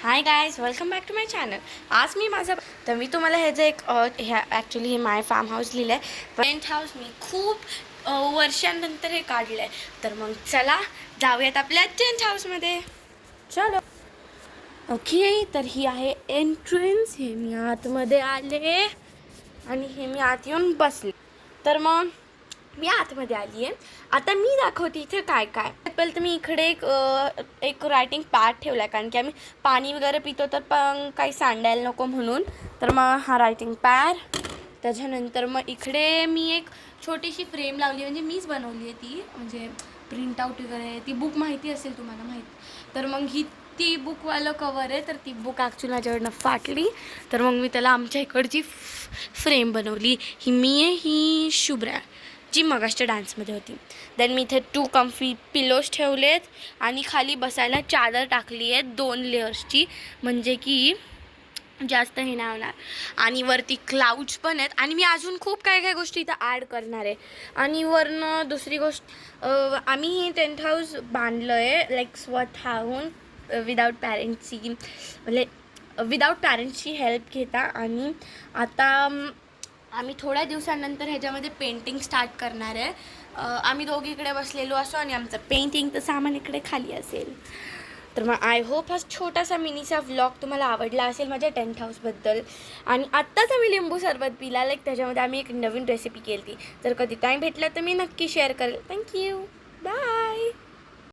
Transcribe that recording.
High guys, welcome back to my channel. आज मी तुम्हाला ह्याचं एक actually hey my form house लिहिलं आहे. टेंट हाऊस मी खूप वर्षांनंतर हे काढलं आहे. तर मग चला जाऊयात आपल्या टेंट हाऊसमध्ये. चलो. ओके, तर ही आहे एंट्रन्स. हे मी आतमध्ये आले आणि हे मी आत येऊन बसले. तर मग मी आतमध्ये आली आहे. आता मी दाखवते इथे काय काय. पहिलं तर मी इकडे एक रायटिंग पॅड ठेवला आहे, कारण की आम्ही पाणी वगैरे पितो तर पण काही सांडायला नको म्हणून. तर मग हा रायटिंग पॅड. त्याच्यानंतर मग इकडे मी एक छोटीशी फ्रेम लावली, म्हणजे मीच बनवली आहे ती, म्हणजे प्रिंटआउट वगैरे. ती बुक माहिती असेल तुम्हाला, माहीत. तर मग ही ती बुकवालं कवर आहे. तर ती बुक ॲक्च्युली माझ्याकडनं फाटली, तर मग मी त्याला आमच्या इकडची फ्रेम बनवली. ही मी आहे, ही शुभ्रा जी मगाशच्या डान्समध्ये होती. देन मी इथे 2 कम्फी पिलोज ठेवलेत आणि खाली बसायला चादर टाकली आहे 2 लेअर्सची, म्हणजे की जास्त हे नाही होणार. आणि वरती क्लाउड्स पण आहेत आणि मी अजून खूप काय काय गोष्टी इथं ॲड करणार आहे. आणि वरनं दुसरी गोष्ट, आम्ही टेंट हाऊस बांधलं आहे लाईक स्वतःहून, विदाऊट पॅरेंट्सची हेल्प घेता. आणि आता आम्ही थोड्या दिवसांनंतर ह्याच्यामध्ये पेंटिंग स्टार्ट करणार आहे. आम्ही दोघी इकडे बसलेलो असो आणि आमचं पेंटिंगचं सामान इकडे खाली असेल. तर मग आय होप हा छोटासा मिनीचा व्लॉग तुम्हाला आवडला असेल माझ्या टेंट हाऊसबद्दल. आणि आत्ताच आम्ही लिंबू सरबत पिला, लाईक त्याच्यामध्ये आम्ही एक नवीन रेसिपी केली. तर कधी टाईम भेटला तर मी नक्की शेअर करेल. Thank you, bye.